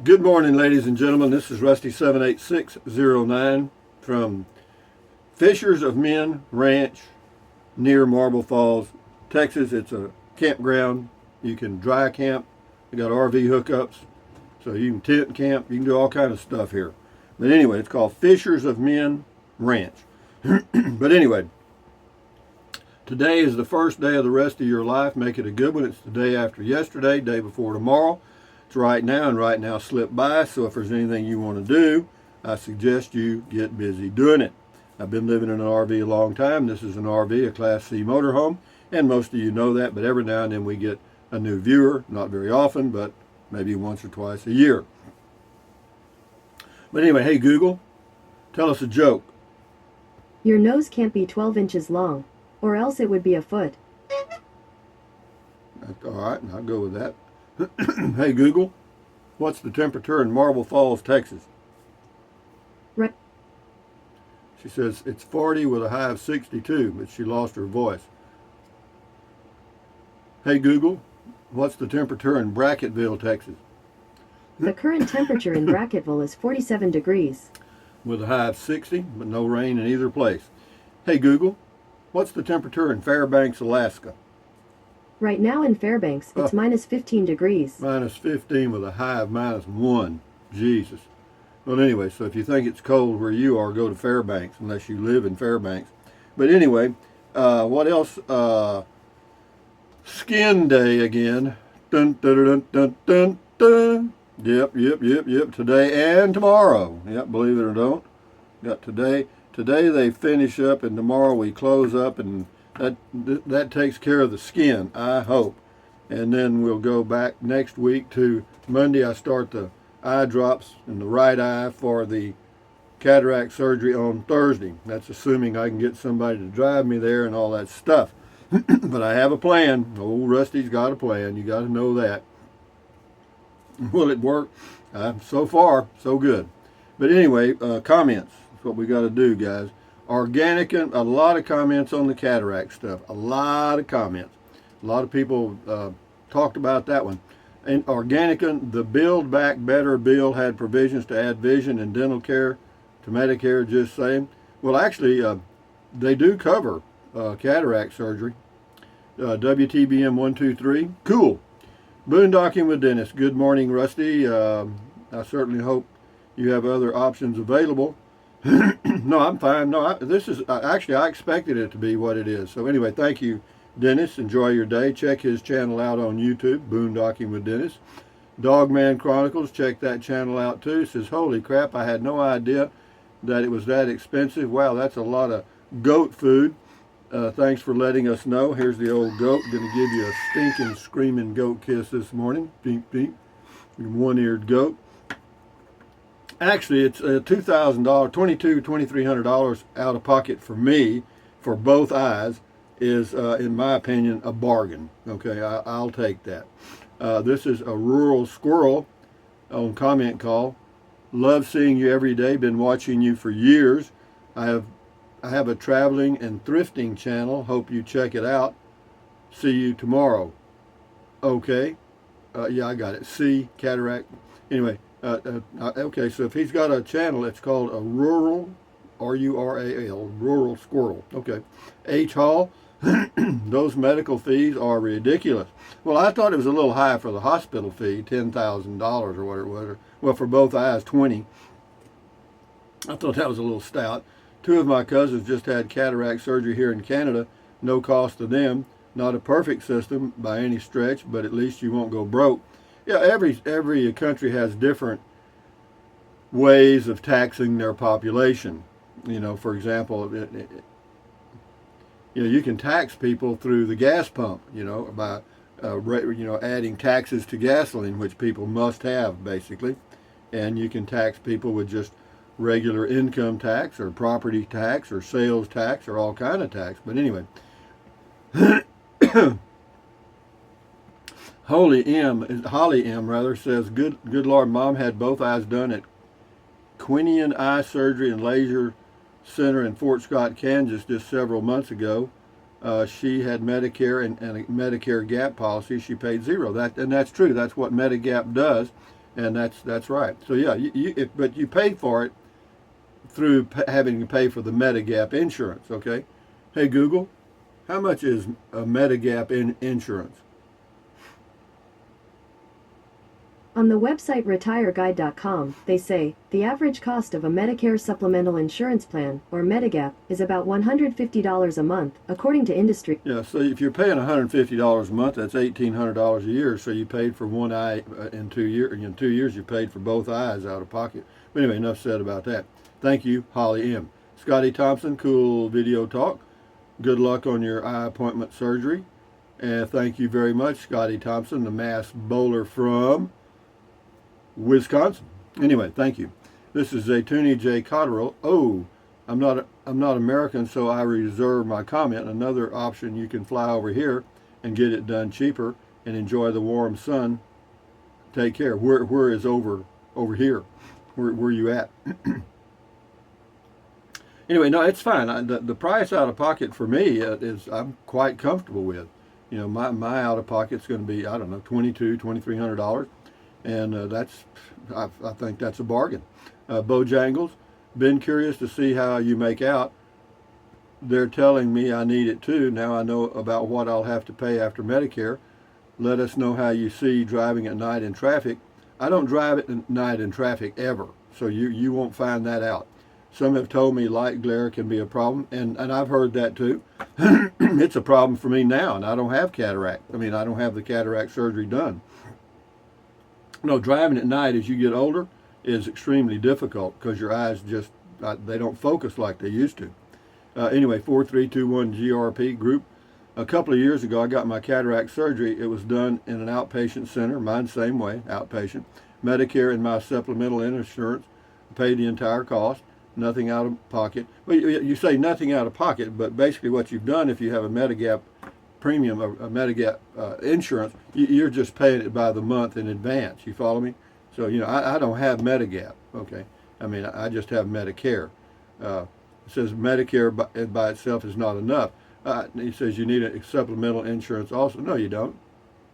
Good morning, ladies and gentlemen. This is Rusty 78609 from Fishers of Men Ranch near Marble Falls, Texas. It's a campground. You can dry camp. You got RV hookups, so you can tent camp. You can do all kind of stuff here. But anyway, it's called Fishers of Men Ranch. But anyway, today is the first day of the rest of your life. Make it a good one. It's the day after yesterday, day before tomorrow. It's right now, and right now slipped by. So if there's anything you want to do, I suggest you get busy doing it. I've been living in an RV a long time. This is an RV, a Class C motorhome, and most of you know that, but every now and then we get a new viewer. Not very often, but maybe once or twice a year. But anyway, hey Google, tell us a joke. Your nose can't be 12 inches long, or else it would be a foot. That's all right, I'll go with that. Hey Google, what's the temperature in Marble Falls, Texas? Right. She says it's 40 with a high of 62, but she lost her voice. Hey Google, what's the temperature in Brackettville, Texas? The current temperature in Brackettville is 47 degrees. With a high of 60, but no rain in either place. Hey Google, what's the temperature in Fairbanks, Alaska? Right now in Fairbanks, it's minus 15 degrees. Minus 15 with a high of minus 1. Jesus. Well, anyway, so if you think it's cold where you are, go to Fairbanks, unless you live in Fairbanks. But anyway, what else? Skin Day again. Dun, dun, dun, dun, dun, dun. Yep. Today and tomorrow. Yep, believe it or don't. Got today. Today they finish up, and tomorrow we close up, and that takes care of the skin, I hope. And then we'll go back next week to Monday. I start the eye drops in the right eye for the cataract surgery on Thursday. That's assuming I can get somebody to drive me there and all that stuff. But I have a plan. Old Rusty's got a plan. You got to know that. Will it work? So far, so good. But anyway, comments. That's what we got to do, guys. Organic, a lot of comments on the cataract stuff. A lot of comments. A lot of people talked about that one. And Organica, the Build Back Better bill had provisions to add vision and dental care to Medicare, just saying. Well, actually, they do cover cataract surgery. WTBM 123, cool. Boondocking with Dennis. Good morning, Rusty. I certainly hope you have other options available. No, I'm fine. No, this is actually, I expected it to be what it is. So anyway, thank you, Dennis. Enjoy your day. Check his channel out on YouTube, Boondocking with Dennis. Dogman Chronicles, check that channel out too. Says, holy crap, I had no idea that it was that expensive. Wow, that's a lot of goat food. Thanks for letting us know. Here's the old goat. Going to give you a stinking, screaming goat kiss this morning. Beep, beep. One-eared goat. Actually, it's $2,000, $2,300 out of pocket for me, for both eyes, is, in my opinion, a bargain. Okay, I'll take that. This is a rural squirrel on comment call. Love seeing you every day. Been watching you for years. I have a traveling and thrifting channel. Hope you check it out. See you tomorrow. Okay. Yeah, I got it. See, cataract. Anyway. Okay, so if he's got a channel, it's called a rural, R-U-R-A-L, rural squirrel. Okay. H. Hall, those medical fees are ridiculous. Well, I thought it was a little high for the hospital fee, $10,000 or whatever it was. Well, for both eyes, 20. I thought that was a little stout. Two of my cousins just had cataract surgery here in Canada. No cost to them. Not a perfect system by any stretch, but at least you won't go broke. Yeah, every country has different ways of taxing their population. You know, for example, you can tax people through the gas pump. You know, by adding taxes to gasoline, which people must have basically, and you can tax people with just regular income tax or property tax or sales tax or all kind of tax. But anyway. Holly M says, good Lord, Mom had both eyes done at Quinion Eye Surgery and Laser Center in Fort Scott, Kansas just several months ago. she had Medicare and a Medicare Gap policy. She paid zero. And that's true. That's what Medigap does, and that's right. So yeah, but you pay for it through having to pay for the Medigap insurance. Okay. Hey Google, how much is a Medigap insurance? On the website retireguide.com, they say, the average cost of a Medicare supplemental insurance plan, or Medigap, is about $150 a month, according to industry. Yeah, so if you're paying $150 a month, that's $1,800 a year. So you paid for one eye in 2 years. In 2 years, you paid for both eyes out of pocket. But anyway, enough said about that. Thank you, Holly M. Scotty Thompson, cool video talk. Good luck on your eye appointment surgery. And thank you very much, Scotty Thompson, the mass bowler from Wisconsin. Anyway, thank you. This is Zaytuni J. Cotterill. Oh, I'm not American, so I reserve my comment. Another option, you can fly over here and get it done cheaper and enjoy the warm sun. Take care. Where is over here? Where you at? Anyway, no, it's fine. The price out of pocket for me is I'm quite comfortable with. You know, my out of pocket's going to be, I don't know, $2,200, $2,300. And I think that's a bargain. Bojangles, been curious to see how you make out. They're telling me I need it too. Now I know about what I'll have to pay after Medicare. Let us know how you see driving at night in traffic. I don't drive at night in traffic ever, so you won't find that out. Some have told me light glare can be a problem, and I've heard that too. It's a problem for me now, and I don't have cataract. I mean, I don't have the cataract surgery done. No, driving at night as you get older is extremely difficult because your eyes just, they don't focus like they used to. Anyway, 4321 GRP group. A couple of years ago, I got my cataract surgery. It was done in an outpatient center, mine same way, outpatient. Medicare and my supplemental insurance paid the entire cost, nothing out of pocket. Well, you say nothing out of pocket, but basically what you've done, if you have a Medigap premium, a Medigap insurance, you're just paying it by the month in advance. You follow me? So, you know, I don't have Medigap, okay? I mean, I just have Medicare. It says Medicare by itself is not enough. He says you need a supplemental insurance also. No, you don't.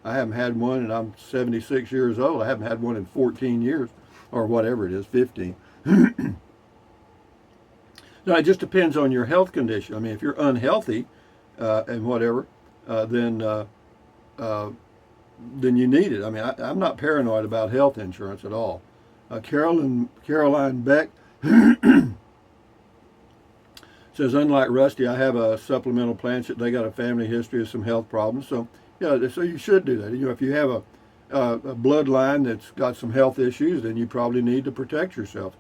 I haven't had one, and I'm 76 years old. I haven't had one in 14 years, or whatever it is, 15. No, it just depends on your health condition. I mean, if you're unhealthy and whatever, then you need it. I mean, I'm not paranoid about health insurance at all. Caroline Beck says, unlike Rusty, I have a supplemental plan. They got a family history of some health problems. So, yeah, so you should do that. You know, if you have a bloodline that's got some health issues, then you probably need to protect yourself.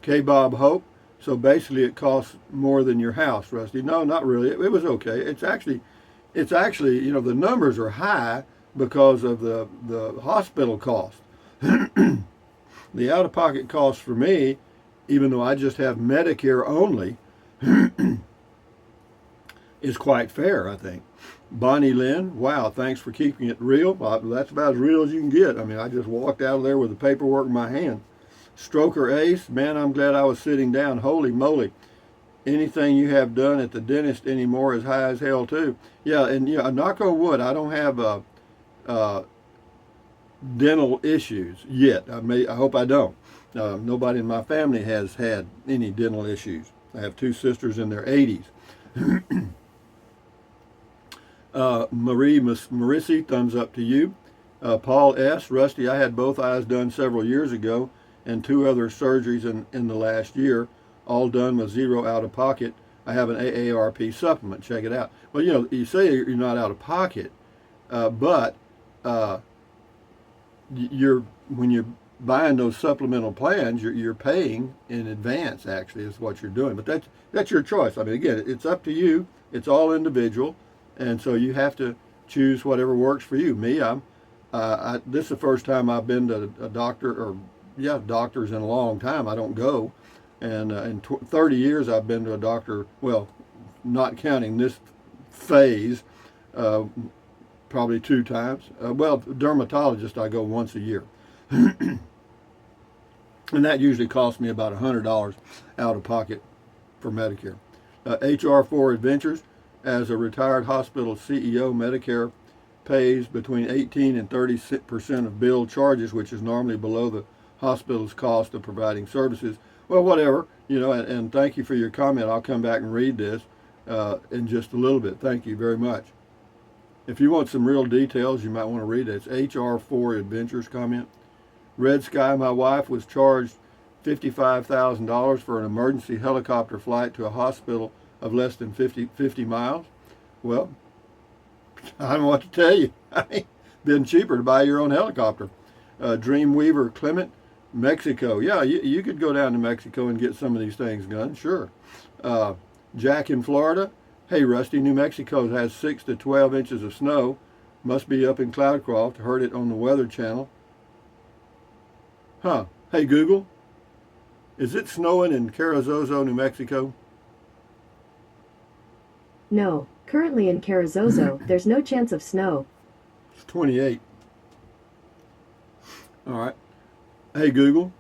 K. Bob Hope. So basically it costs more than your house, Rusty. No, not really. It was okay. It's actually, you know, the numbers are high because of the hospital cost. The out-of-pocket cost for me, even though I just have Medicare only, is quite fair, I think. Bonnie Lynn, wow, thanks for keeping it real. That's about as real as you can get. I mean, I just walked out of there with the paperwork in my hand. Stroker Ace, man, I'm glad I was sitting down. Holy moly. Anything you have done at the dentist anymore is high as hell too. Yeah, and yeah, knock on wood, I don't have dental issues yet. I hope I don't. Nobody in my family has had any dental issues. I have two sisters in their 80s. Marisi, thumbs up to you. Paul S. Rusty, I had both eyes done several years ago and 2 other surgeries in the last year, all done with zero out of pocket. I have an AARP supplement. Check it out. Well, you know, you say you're not out of pocket, but when you're buying those supplemental plans, you're paying in advance. Actually, is what you're doing. But that's your choice. I mean, again, it's up to you. It's all individual, and so you have to choose whatever works for you. Me, this is the first time I've been to a doctor, or doctors in a long time. I don't go, and in 30 years I've been to a doctor. Well, not counting this phase, probably 2 times. Well, dermatologist I go once a year. And that usually costs me about $100 out of pocket for Medicare. HR4 Adventures, As a retired hospital CEO, Medicare pays between 18 and 30% of bill charges, which is normally below the hospital's cost of providing services. Well, whatever, and thank you for your comment. I'll come back and read this in just a little bit. Thank you very much. If you want some real details, you might want to read it. It's HR4 Adventures comment. Red Sky, my wife was charged $55,000 for an emergency helicopter flight to a hospital of less than 50 miles. Well, I don't know what to tell you. Been cheaper to buy your own helicopter. Dreamweaver Clement, Mexico. Yeah, you could go down to Mexico and get some of these things done, sure. Jack in Florida. Hey, Rusty, New Mexico has 6 to 12 inches of snow. Must be up in Cloudcroft. Heard it on the Weather Channel. Huh. Hey, Google. Is it snowing in Carrizozo, New Mexico? No, currently in Carrizozo, there's no chance of snow. It's 28. All right. Hey, Google.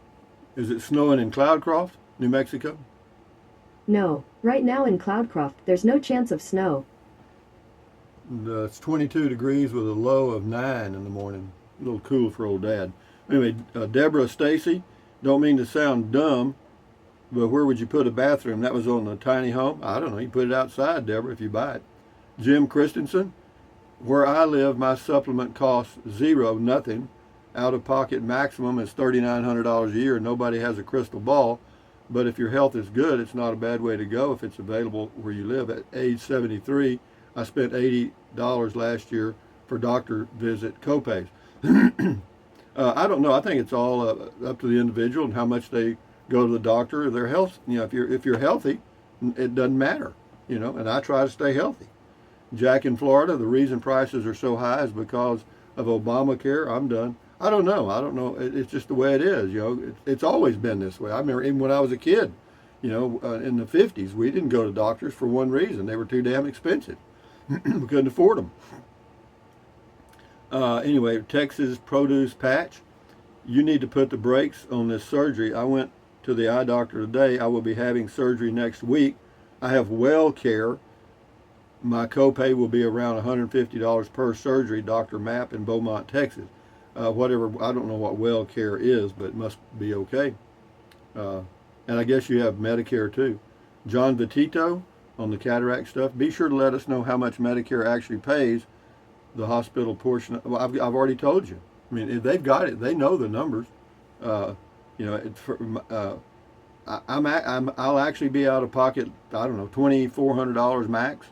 Is it snowing in Cloudcroft, New Mexico? No, right now in Cloudcroft, there's no chance of snow. It's 22 degrees with a low of 9 in the morning. A little cool for old Dad. Anyway, Deborah Stacy, don't mean to sound dumb, but where would you put a bathroom? That was on a tiny home? I don't know. You put it outside, Deborah, if you buy it. Jim Christensen, where I live, my supplement costs zero, nothing. Out-of-pocket maximum is $3,900 a year. Nobody has a crystal ball. But if your health is good, it's not a bad way to go if it's available where you live. At age 73, I spent $80 last year for doctor visit copays. I don't know. I think it's all up to the individual and how much they go to the doctor or their health. If you're healthy, it doesn't matter. And I try to stay healthy. Jack in Florida, the reason prices are so high is because of Obamacare. I'm done. I don't know. It's just the way it is. It's always been this way. I remember even when I was a kid, in the 50s, we didn't go to doctors for one reason. They were too damn expensive. We couldn't afford them. Anyway, Texas Produce Patch, you need to put the brakes on this surgery. I went to the eye doctor today. I will be having surgery next week. I have well care. My copay will be around $150 per surgery. Dr. Mapp in Beaumont, Texas. Whatever, I don't know what well care is, but it must be okay. And I guess you have Medicare too. John Vitito on the cataract stuff. Be sure to let us know how much Medicare actually pays the hospital portion. Well, I've already told you. I mean, if they've got it, they know the numbers. I'll actually be out of pocket, I don't know, $2,400 max.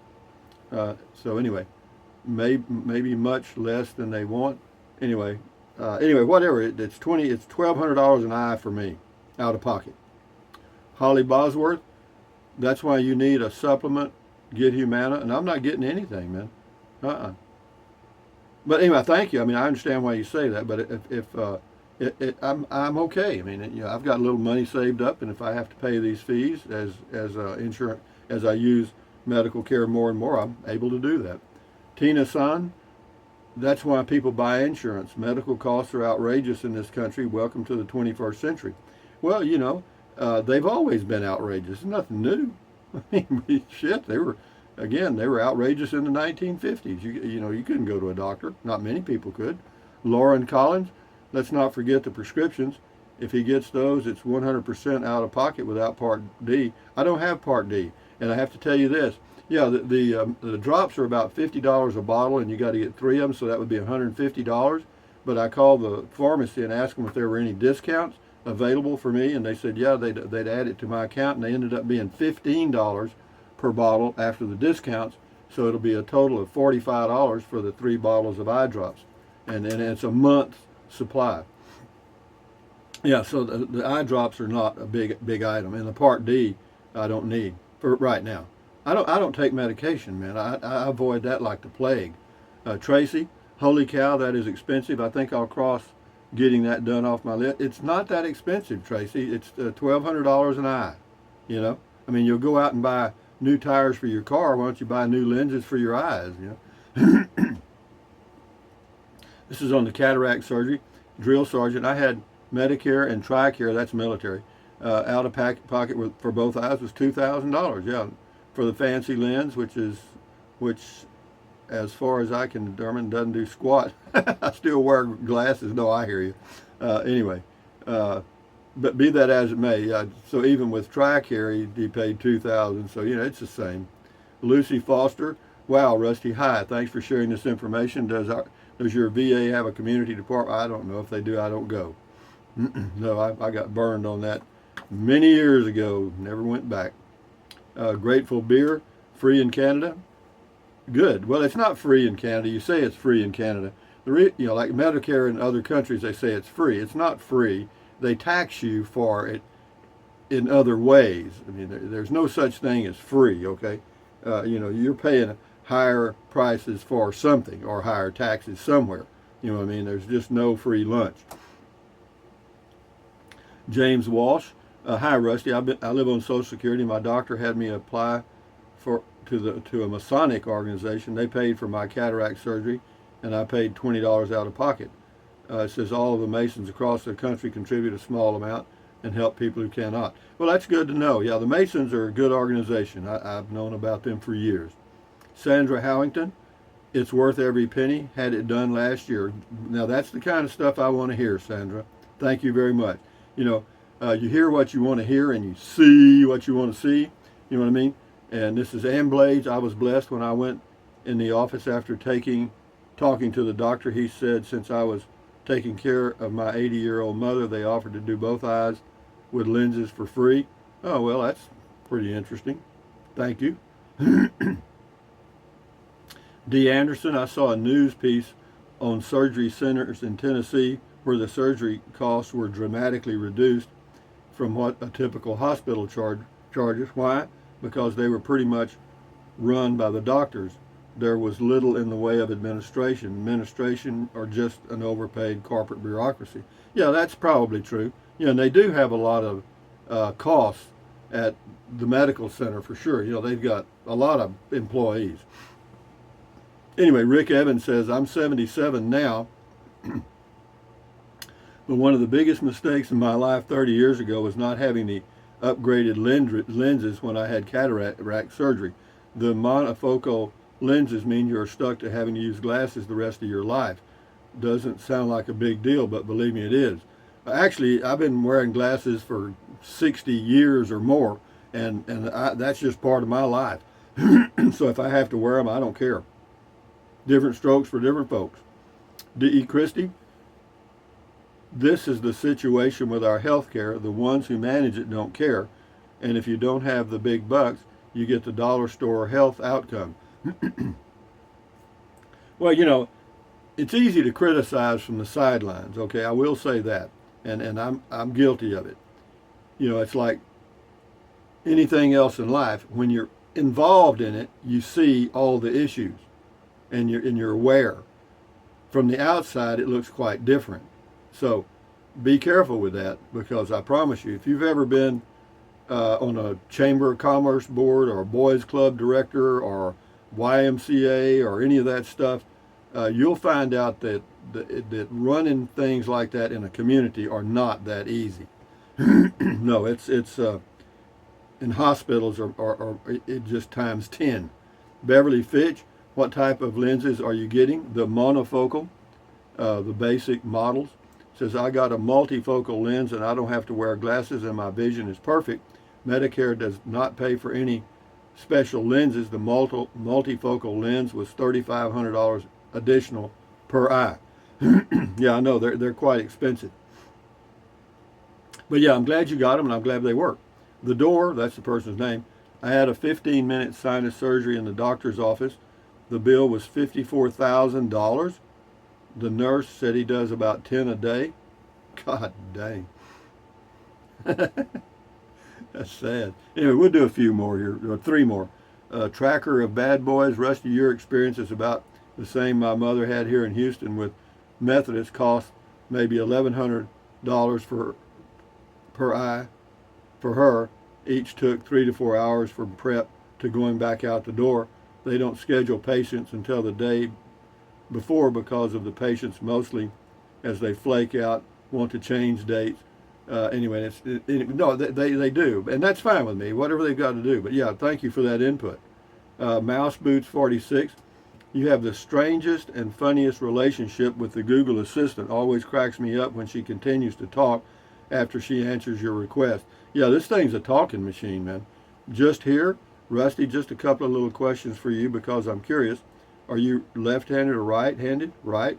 So anyway, maybe much less than they want. Anyway, whatever. It's $1,200 an eye for me, out of pocket. Holly Bosworth, that's why you need a supplement. Get Humana, and I'm not getting anything, man. But anyway, thank you. I mean, I understand why you say that, but I'm okay. I mean, I've got a little money saved up, and if I have to pay these fees as insurance, as I use medical care more and more, I'm able to do that. Tina San, that's why people buy insurance. Medical costs are outrageous in this country. Welcome to the 21st century. Well, they've always been outrageous. It's nothing new. I mean, shit, they were outrageous in the 1950s. You couldn't go to a doctor. Not many people could. Lauren Collins, let's not forget the prescriptions. If he gets those, it's 100% out of pocket without Part D. I don't have Part D, and I have to tell you this. Yeah, the drops are about $50 a bottle, and you got to get 3 of them, so that would be $150. But I called the pharmacy and asked them if there were any discounts available for me, and they said, yeah, they'd add it to my account, and they ended up being $15 per bottle after the discounts, so it'll be a total of $45 for the 3 bottles of eye drops, and it's a month's supply. Yeah, so the eye drops are not a big item, and the Part D I don't need for right now. I don't take medication, man. I avoid that like the plague. Tracy, holy cow, that is expensive. I think I'll cross getting that done off my list. It's not that expensive, Tracy. It's $1,200 an eye. I mean, you'll go out and buy new tires for your car. Why don't you buy new lenses for your eyes? This is on the cataract surgery. Drill sergeant. I had Medicare and TRICARE. That's military. Out of pocket for both eyes was $2,000. Yeah, for the fancy lens, which is which, as far as I can determine, doesn't do squat. I still wear glasses. No, I hear you. Anyway, but be that as it may, so even with TRICARE, he paid $2,000. So it's the same. Lucy Foster, wow, Rusty, hi. Thanks for sharing this information. Does your VA have a community department? I don't know. If they do, I don't go. No, I got burned on that many years ago. Never went back. Grateful Beer, free in Canada. Good. Well, it's not free in Canada. You say it's free in Canada. Like Medicare in other countries, they say it's free. It's not free. They tax you for it in other ways. I mean, there's no such thing as free. Okay, you're paying higher prices for something or higher taxes somewhere. You know what I mean? There's just no free lunch. James Walsh, hi Rusty. I live on Social Security. My doctor had me apply to a Masonic organization. They paid for my cataract surgery, and I paid $20 out of pocket. It says all of the Masons across the country contribute a small amount and help people who cannot. Well, that's good to know. Yeah, the Masons are a good organization. I've known about them for years. Sandra Howington, it's worth every penny. Had it done last year. Now, that's the kind of stuff I want to hear, Sandra. Thank you very much. You hear what you want to hear and you see what you want to see. You know what I mean? And this is Ann Blades. I was blessed when I went in the office after talking to the doctor. He said since I was taking care of my 80-year-old mother, they offered to do both eyes with lenses for free. Oh, well, that's pretty interesting. Thank you. D. Anderson, I saw a news piece on surgery centers in Tennessee where the surgery costs were dramatically reduced from what a typical hospital charges. Why? Because they were pretty much run by the doctors. There was little in the way of administration or just an overpaid corporate bureaucracy. Yeah, that's probably true. And they do have a lot of costs at the medical center for sure. They've got a lot of employees. Anyway, Rick Evans says, I'm 77 now, but one of the biggest mistakes in my life 30 years ago was not having the upgraded lenses when I had cataract surgery. The monofocal lenses mean you're stuck to having to use glasses the rest of your life. Doesn't sound like a big deal, but believe me, it is. Actually, I've been wearing glasses for 60 years or more, and that's just part of my life. So if I have to wear them, I don't care. Different strokes for different folks. D.E. Christie, this is the situation with our health care. The ones who manage it don't care. And if you don't have the big bucks, you get the dollar store health outcome. Well, it's easy to criticize from the sidelines, okay? I will say that. And I'm guilty of it. It's like anything else in life. When you're involved in it, you see all the issues and you're aware. From the outside, it looks quite different. So be careful with that, because I promise you, if you've ever been on a Chamber of Commerce board or a Boys Club director or YMCA or any of that stuff, you'll find out that running things like that in a community are not that easy. No, it's in hospitals or it just times 10. Beverly Fitch, what type of lenses are you getting? The monofocal, the basic models. Says, I got a multifocal lens and I don't have to wear glasses and my vision is perfect. Medicare does not pay for any special lenses. The multifocal lens was $3,500 additional per eye. Yeah, I know, they're quite expensive. But yeah, I'm glad you got them and I'm glad they work. The Door, that's the person's name. I had a 15-minute sinus surgery in the doctor's office. The bill was $54,000. The nurse said he does about 10 a day. God dang. That's sad. Anyway, we'll do a few more here, or 3 more. Tracker of Bad Boys. Rusty, your experience is about the same my mother had here in Houston with Methodist. Cost maybe $1,100 per eye for her. Each took 3 to 4 hours from prep to going back out the door. They don't schedule patients until the day before because of the patients mostly, as they flake out, want to change dates. Anyway, no, they do, and that's fine with me, whatever they've got to do. But yeah, thank you for that input. Mouse Boots 46. You have the strangest and funniest relationship with the Google Assistant. Always cracks me up when she continues to talk after she answers your request. Yeah, this thing's a talking machine, man. Just here, Rusty, just a couple of little questions for you because I'm curious. Are you left-handed or right-handed? Right.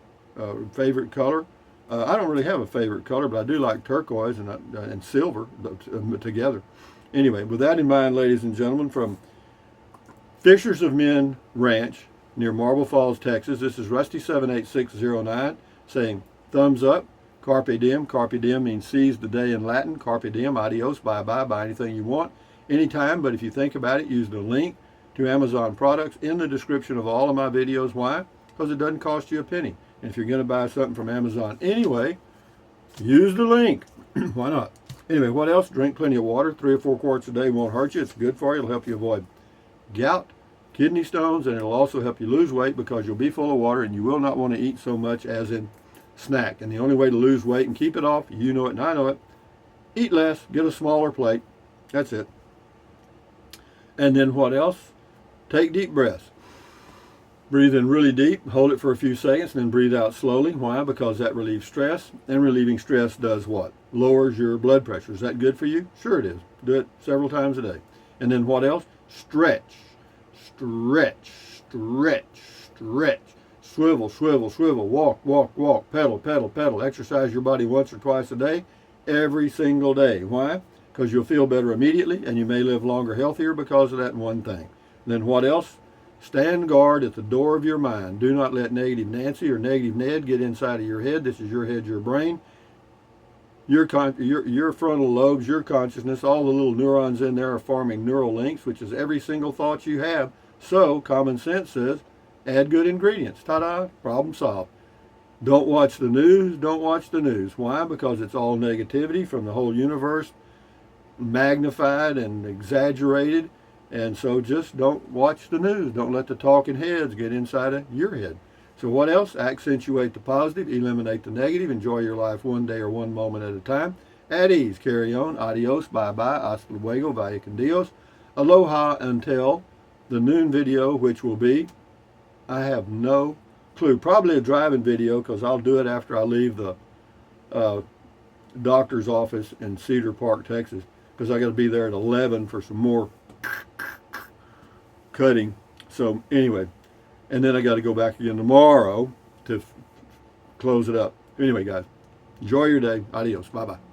Favorite color? I don't really have a favorite color, but I do like turquoise and silver together. Anyway, with that in mind, ladies and gentlemen, from Fishers of Men Ranch near Marble Falls, Texas, this is Rusty78609 saying thumbs up. Carpe diem. Carpe diem means seize the day in Latin. Carpe diem, adios, bye-bye, buy anything you want, anytime. But if you think about it, use the link to Amazon products in the description of all of my videos. Why? Because it doesn't cost you a penny. And if you're going to buy something from Amazon anyway, use the link. Why not? Anyway, what else? Drink plenty of water. 3 or 4 quarts a day won't hurt you. It's good for you. It'll help you avoid gout, kidney stones, and it'll also help you lose weight because you'll be full of water and you will not want to eat so much as in snack. And the only way to lose weight and keep it off, you know it and I know it, eat less, get a smaller plate. That's it. And then what else? Take deep breaths. Breathe in really deep, hold it for a few seconds, and then breathe out slowly. Why? Because that relieves stress, and relieving stress does what? Lowers your blood pressure. Is that good for you? Sure it is. Do it several times a day. And then what else? Stretch, stretch, stretch, stretch. Swivel, swivel, swivel, walk, walk, walk, pedal, pedal, pedal. Exercise your body once or twice a day, every single day. Why? Because you'll feel better immediately, and you may live longer, healthier because of that one thing. And then what else? Stand guard at the door of your mind. Do not let negative Nancy or negative Ned get inside of your head. This is your head, your brain. Your frontal lobes, your consciousness, all the little neurons in there are forming neural links, which is every single thought you have. So, common sense says, add good ingredients. Ta-da, problem solved. Don't watch the news. Don't watch the news. Why? Because it's all negativity from the whole universe, magnified and exaggerated. And so just don't watch the news. Don't let the talking heads get inside of your head. So what else? Accentuate the positive, eliminate the negative, enjoy your life one day or one moment at a time. At ease, carry on, adios, bye-bye, hasta luego, vaya con Dios. Aloha until the noon video, which will be, I have no clue, probably a driving video because I'll do it after I leave the doctor's office in Cedar Park, Texas, because I got to be there at 11 for some more cutting. So anyway, and then I got to go back again tomorrow to close it up. Anyway, guys, enjoy your day. Adios. Bye-bye.